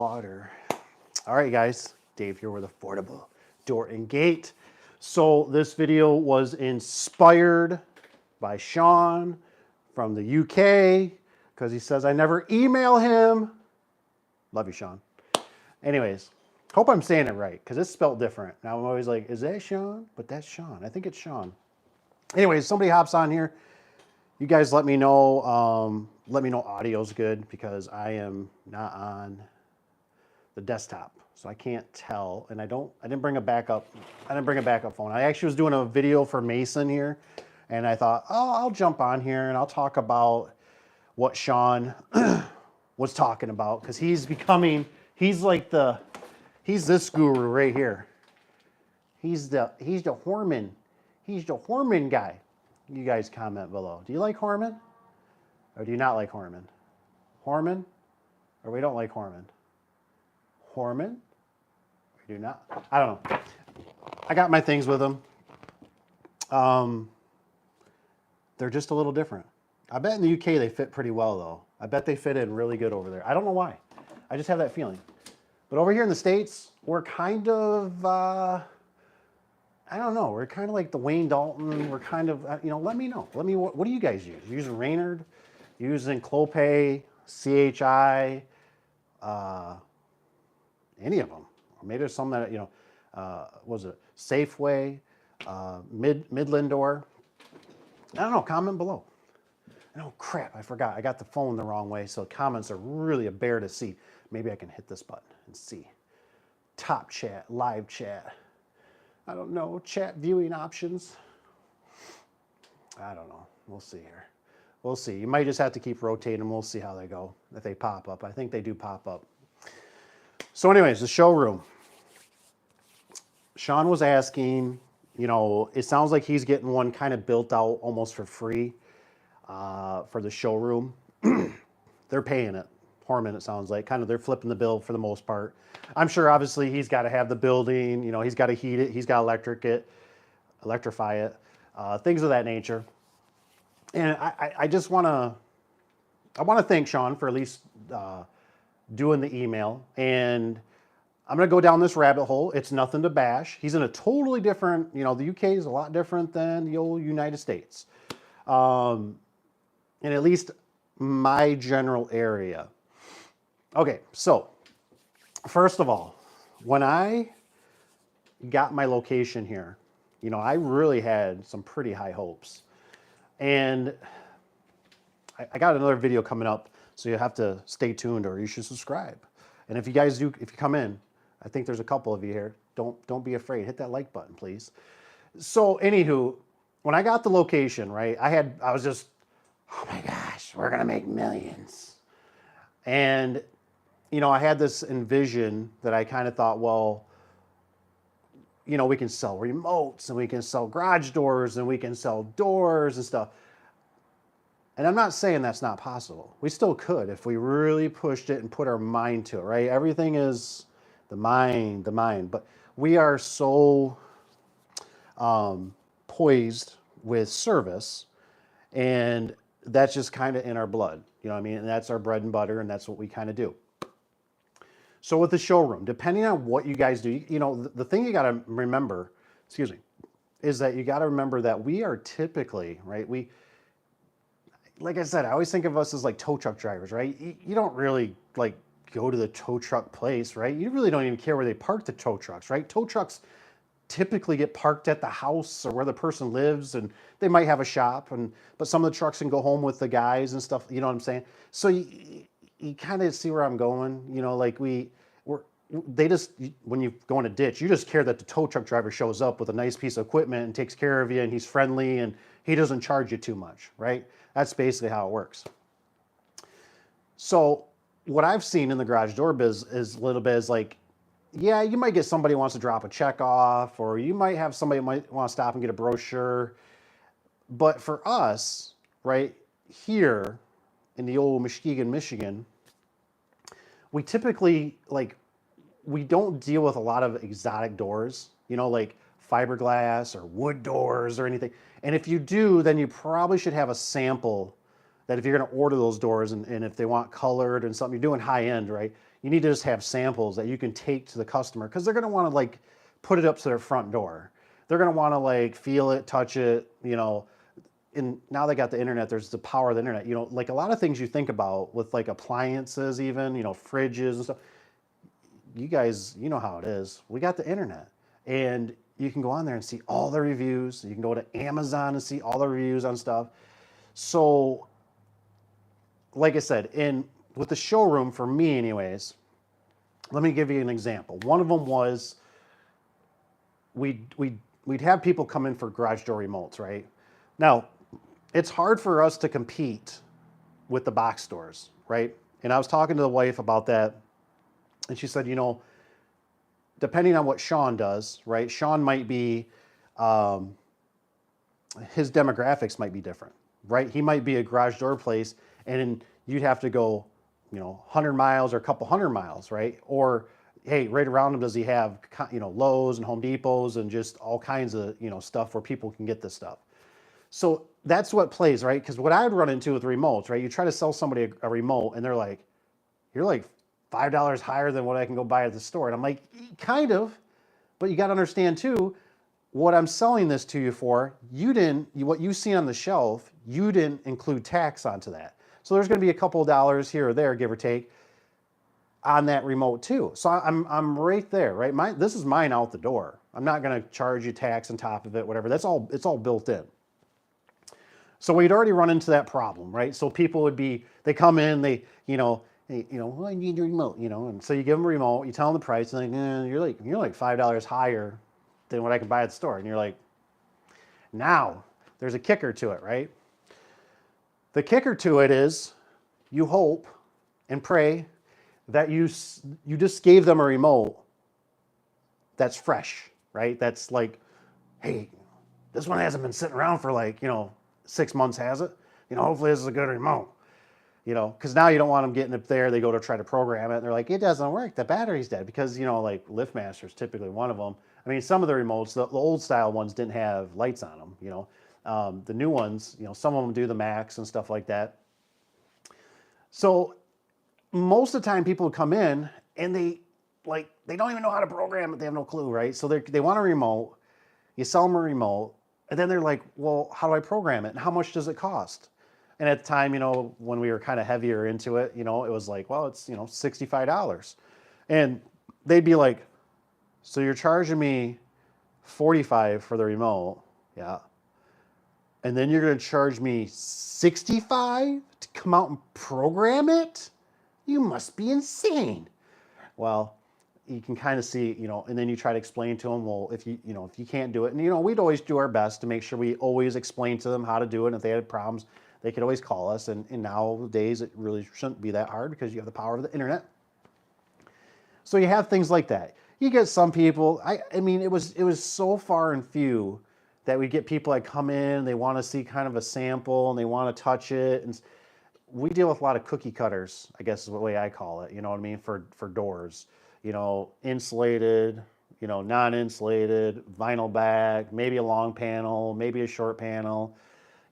Water. All right, guys, Dave here with Affordable Door and Gate. So this video was inspired by Sean from the UK because he says I never email him. Love you, Sean. Anyways, hope I'm saying it right because it's spelled different. Now I'm always like, is that Sean? But that's Sean. I think it's Sean. Anyways, somebody hops on here. You guys let me know. Let me know audio's good because I am not on the desktop, so I can't tell. And I didn't bring a backup. I didn't bring a backup phone. I actually was doing a video for Mason here, and I thought, oh, I'll jump on here and I'll talk about what Sean was talking about because he's like he's this guru right here. He's the Horman. He's the Horman guy. You guys comment below. Do you like Horman? Or do you not like Horman? Horman? Or we don't like Horman? Horman? We do not? I don't know. I got my things with them. They're just a little different. I bet in the UK they fit pretty well though. I bet they fit in really good over there. I don't know why. I just have that feeling. But over here in the States, we're kind of, I don't know. We're kind of like the Wayne Dalton. We're kind of, let me know. What do you guys use? You using Raynard? You using Clopay, CHI, any of them? Or maybe there's some that, was it Safeway, Midland Door? I don't know. Comment below. Oh, crap. I forgot. I got the phone the wrong way, so comments are really a bear to see. Maybe I can hit this button and see. Top chat, live chat. I don't know, chat viewing options. I don't know. We'll see here. We'll see. You might just have to keep rotating them. We'll see how they go, if they pop up. I think they do pop up. So anyways, the showroom. Sean was asking, it sounds like he's getting one kind of built out almost for free for the showroom. They're paying it. Horman, it sounds like. Kind of they're flipping the bill for the most part. I'm sure obviously he's got to have the building, he's got to heat it, he's got to electrify it, things of that nature. And I just want to thank Sean for at least doing the email. And I'm going to go down this rabbit hole. It's nothing to bash. He's in a totally different, the UK is a lot different than the old United States. And at least my general area. Okay, so first of all, when I got my location here, I really had some pretty high hopes. And I got another video coming up, so you have to stay tuned or you should subscribe. And if you guys do, if you come in, I think there's a couple of you here, don't be afraid. Hit that like button, please. So anywho, when I got the location, right, I was just, oh my gosh, we're gonna make millions. And I had this envision that I kind of thought, well, we can sell remotes and we can sell garage doors and we can sell doors and stuff. And I'm not saying that's not possible. We still could if we really pushed it and put our mind to it, right? Everything is the mind. But we are so poised with service, and that's just kind of in our blood. And that's our bread and butter, and that's what we kind of do. So with the showroom, depending on what you guys do, the thing you got to remember, is that you got to remember that we are typically, right? Like I said, I always think of us as like tow truck drivers, right? You don't really like go to the tow truck place, right? You really don't even care where they park the tow trucks, right? Tow trucks typically get parked at the house or where the person lives, and they might have a shop, but some of the trucks can go home with the guys and stuff. You know what I'm saying? So you kind of see where I'm going. When you go in a ditch, you just care that the tow truck driver shows up with a nice piece of equipment and takes care of you, and he's friendly and he doesn't charge you too much, right? That's basically how it works. So what I've seen in the garage door biz is a little bit is like, yeah, you might get somebody who wants to drop a check off, or you might have somebody who might want to stop and get a brochure. But for us, right here in the old Muskegon, Michigan, we typically, we don't deal with a lot of exotic doors, like fiberglass or wood doors or anything. And if you do, then you probably should have a sample that if you're going to order those doors and if they want colored and something, you're doing high end, right? You need to just have samples that you can take to the customer because they're going to want to like put it up to their front door. They're going to want to like feel it, touch it, you know. And now they got the internet, there's the power of the internet. You know, like a lot of things you think about with like appliances even, you know, fridges and stuff. You guys, you know how it is. We got the internet. And you can go on there and see all the reviews. You can go to Amazon and see all the reviews on stuff. So, like I said, with the showroom, for me anyways, let me give you an example. One of them was we'd have people come in for garage door remotes, right? Now, it's hard for us to compete with the box stores, right? And I was talking to the wife about that, and she said, you know, depending on what Sean does, right? Sean might be, his demographics might be different, right? He might be a garage door place, and you'd have to go, you know, 100 miles or a couple hundred miles, right? Or, hey, right around him, does he have, you know, Lowe's and Home Depots and just all kinds of, you know, stuff where people can get this stuff. So that's what plays, right? Because what I would run into with remotes, right? You try to sell somebody a remote and they're like, you're like $5 higher than what I can go buy at the store. And I'm like, kind of, but you got to understand too, what I'm selling this to you for, what you see on the shelf, you didn't include tax onto that. So there's going to be a couple of dollars here or there, give or take, on that remote too. So I'm right there, right? This is mine out the door. I'm not going to charge you tax on top of it, whatever. It's all built in. So we'd already run into that problem, right? So people they come in, well, I need your remote, you know, and so you give them a remote, you tell them the price, and you're like $5 higher than what I can buy at the store, and you're like, now there's a kicker to it, right? The kicker to it is, you hope and pray that you just gave them a remote that's fresh, right? That's like, hey, this one hasn't been sitting around for like, you know, 6 months, has it? You know, hopefully this is a good remote. You know, because now you don't want them getting up there. They go to try to program it, and they're like, it doesn't work. The battery's dead. Because, you know, like LiftMaster's typically one of them. I mean, some of the remotes, the old style ones didn't have lights on them, you know. The new ones, you know, some of them do the Max and stuff like that. So most of the time people come in and they don't even know how to program it. They have no clue, right? So they want a remote. You sell them a remote. And then they're like, well, how do I program it? And how much does it cost? And at the time, you know, when we were kind of heavier into it, you know, it was like, well, it's, you know, $65. And they'd be like, so you're charging me $45 for the remote. Yeah. And then you're going to charge me $65 to come out and program it? You must be insane. Well, you can kind of see, you know, and then you try to explain to them, well, if you can't do it, and, you know, we'd always do our best to make sure we always explain to them how to do it. And if they had problems, they could always call us. And nowadays, it really shouldn't be that hard because you have the power of the internet. So you have things like that. You get some people, I mean, it was so far and few that we get people that come in, they want to see kind of a sample and they want to touch it. And we deal with a lot of cookie cutters, I guess is the way I call it, you know what I mean, for doors. You know, insulated, you know, non-insulated, vinyl back, maybe a long panel, maybe a short panel,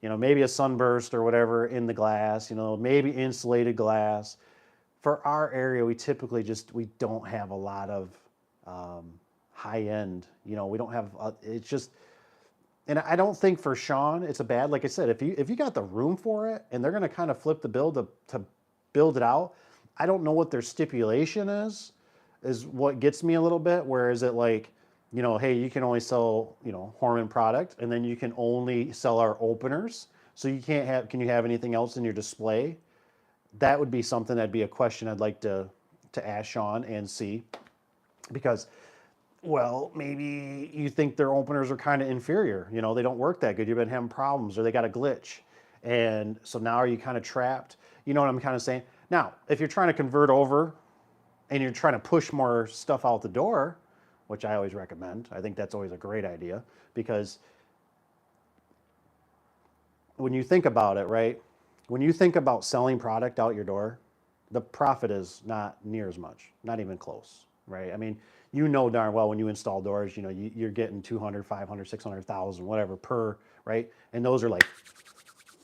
you know, maybe a sunburst or whatever in the glass, you know, maybe insulated glass. For our area, we typically we don't have a lot of high end, you know, we don't have, it's just, and I don't think for Sean, it's a bad, like I said, if you got the room for it and they're going to kind of flip the bill to build it out, I don't know what their stipulation is what gets me a little bit. Where is it like, you know, hey, you can only sell, you know, Horman product, and then you can only sell our openers. So you can you have anything else in your display? That would be something that'd be a question I'd like to ask Sean and see. Because, well, maybe you think their openers are kind of inferior. You know, they don't work that good. You've been having problems, or they got a glitch. And so now are you kind of trapped? You know what I'm kind of saying? Now, if you're trying to convert over and you're trying to push more stuff out the door, which I always recommend, I think that's always a great idea, because when you think about it, right? When you think about selling product out your door, the profit is not near as much, not even close, right? I mean, you know darn well when you install doors, you know, you're getting 200, 500, 600,000, whatever per, right? And those are like,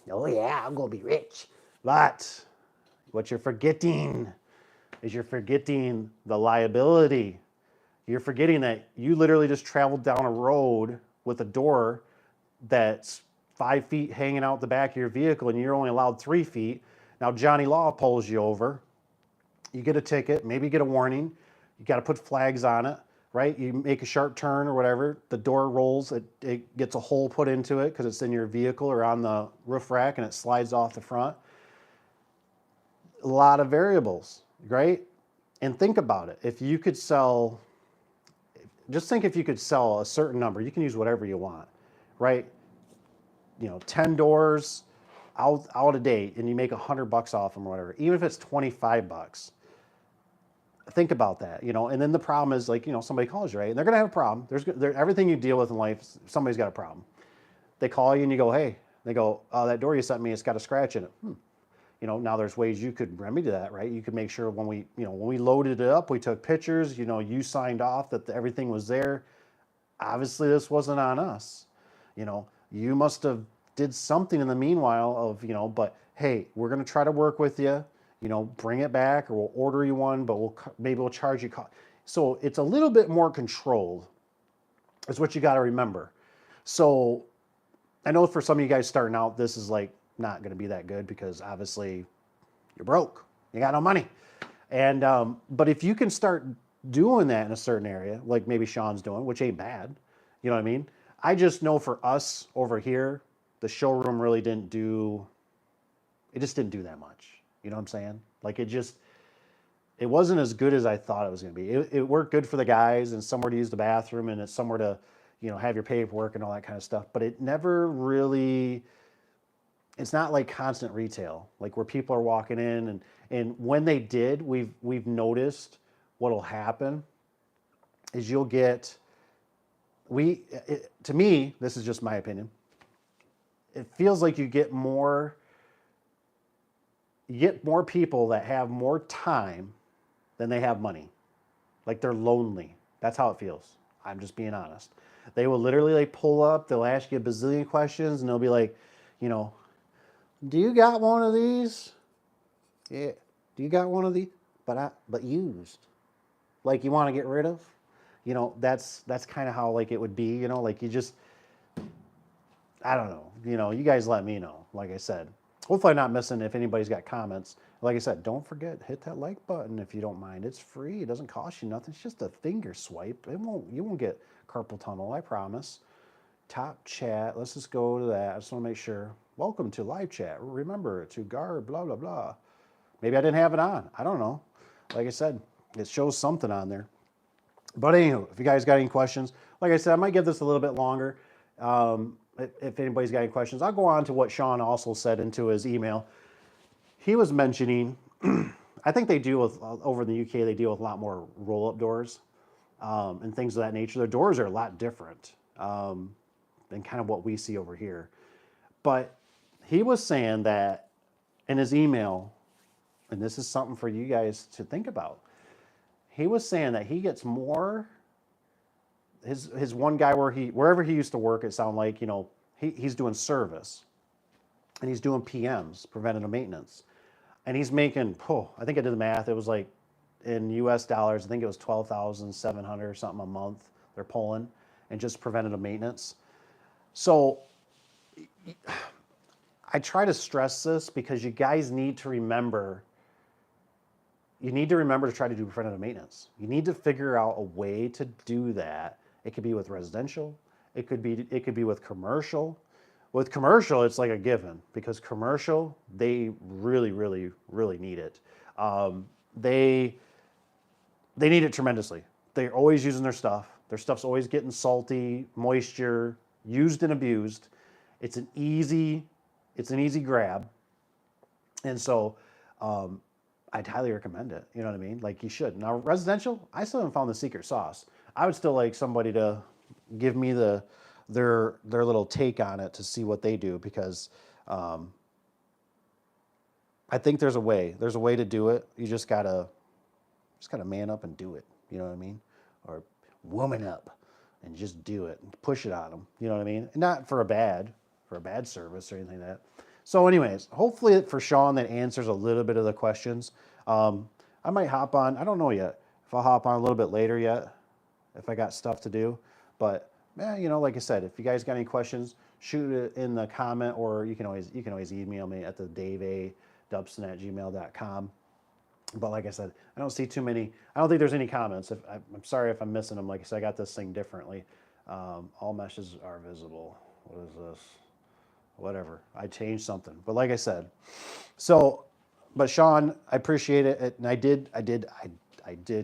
oh yeah, I'm gonna be rich. But what you're forgetting is you're forgetting the liability. You're forgetting that you literally just traveled down a road with a door that's 5 feet hanging out the back of your vehicle and you're only allowed 3 feet. Now Johnny Law pulls you over. You get a ticket, maybe get a warning. You got to put flags on it, right? You make a sharp turn or whatever. The door rolls. It gets a hole put into it because it's in your vehicle or on the roof rack and it slides off the front. A lot of variables, right? And think about it. If you could sell, just think if you could sell a certain number, you can use whatever you want, right? 10 doors out of date and you make $100 off them or whatever, even if it's $25. Think about that, and then the problem is somebody calls you, right? And they're going to have a problem. Everything you deal with in life, somebody's got a problem. They call you and you go, hey, they go, oh, that door you sent me, it's got a scratch in it. Now there's ways you could remedy that, right? You could make sure when we loaded it up, we took pictures, you signed off that everything was there. Obviously this wasn't on us. You must have did something in the meanwhile of, but hey, we're going to try to work with you. Bring it back, or we'll order you one, but maybe we'll charge you. So it's a little bit more controlled, is what you got to remember. So I know for some of you guys starting out, this is not going to be that good because obviously you're broke, you got no money. And but if you can start doing that in a certain area, like maybe Sean's doing, which ain't bad, you know what I mean? I just know for us over here, the showroom really didn't do that much. You know what I'm saying? It wasn't as good as I thought it was going to be. It worked good for the guys and somewhere to use the bathroom and it's somewhere to, have your paperwork and all that kind of stuff. But it never really, it's not like constant retail, like where people are walking in and when they did, we've noticed what'll happen is you'll get, to me, this is just my opinion. It feels like you get more people that have more time than they have money. Like they're lonely. That's how it feels. I'm just being honest. They will literally pull up, they'll ask you a bazillion questions and they'll be like, do you got one of these? Yeah. Do you got one of these? But used. Like you want to get rid of? That's kind of how it would be, you just, I don't know. You guys let me know. Like I said, hopefully I'm not missing if anybody's got comments. Like I said, don't forget, hit that like button if you don't mind. It's free. It doesn't cost you nothing. It's just a finger swipe. You won't get carpal tunnel, I promise. Top chat. Let's just go to that. I just want to make sure. Welcome to live chat. Remember to guard, blah, blah, blah. Maybe I didn't have it on. I don't know. Like I said, it shows something on there. But anywho, if you guys got any questions, like I said, I might give this a little bit longer. If anybody's got any questions, I'll go on to what Sean also said into his email. He was mentioning, I think they deal with, over in the UK, they deal with a lot more roll-up doors and things of that nature. Their doors are a lot different than kind of what we see over here. But he was saying that in his email, and this is something for you guys to think about, he was saying that he gets more, his one guy wherever he used to work, it sounded like, he's doing service and he's doing PMs, preventative maintenance. And he's making, I think I did the math. It was like in US dollars, I think it was 12,700 or something a month they're pulling and just preventative maintenance. So I try to stress this because you guys need to remember, to try to do preventative maintenance. You need to figure out a way to do that. It could be with residential. It could be with commercial. With commercial, it's like a given because commercial, they really, really, really need it. They need it tremendously. They're always using their stuff. Their stuff's always getting salty, moisture, used and abused. It's an easy grab. And so I'd highly recommend it. You know what I mean? Like you should. Now residential, I still haven't found the secret sauce. I would still like somebody to give me their little take on it to see what they do because I think there's a way. There's a way to do it. You just gotta man up and do it. You know what I mean? Or woman up and just do it and push it on them. You know what I mean? And not for a bad service or anything like that. So anyways, hopefully for Sean that answers a little bit of the questions. I might hop on. I don't know yet if I'll hop on a little bit later yet, if I got stuff to do. But man, you know, like I said, if you guys got any questions, shoot it in the comment, or you can always email me at the daveadubson@gmail.com. But like I said, I don't see too many. I don't think there's any comments. I'm sorry if I'm missing them. Like I said, I got this thing differently. All meshes are visible. What is this? Whatever. I changed something. But like I said, so, but Sean, I appreciate it. And I did,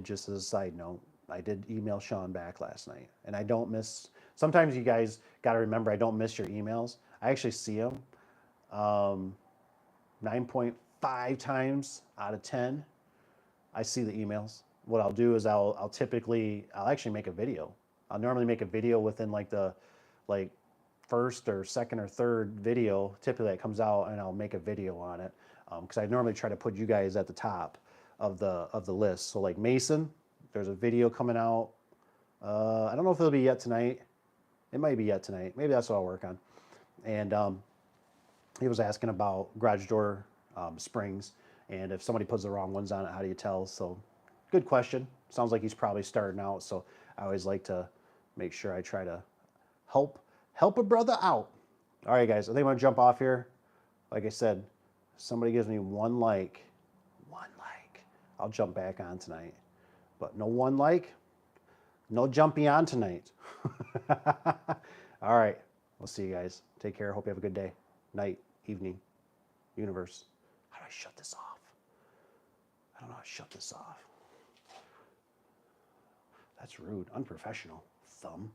just as a side note, I did email Sean back last night. And I don't miss, sometimes you guys got to remember, I don't miss your emails. I actually see them 9.5 times out of 10. I see the emails. What I'll do is I'll actually make a video. I'll normally make a video within like the like first or second or third video typically that comes out, and I'll make a video on it because I normally try to put you guys at the top of the list. So like Mason, there's a video coming out. I don't know if it'll be yet tonight. It might be yet tonight. Maybe that's what I'll work on. And he was asking about garage door springs, and if somebody puts the wrong ones on it, how do you tell? So good question. Sounds like he's probably starting out. So I always like to make sure I try to help a brother out. All right, guys, I think I'm gonna jump off here. Like I said, if somebody gives me one like, I'll jump back on tonight. But no one like, no jumping on tonight. All right, we'll see you guys. Take care. Hope you have a good day, night, evening, universe. How do I shut this off? I don't know how to shut this off. That's rude, unprofessional, thumb.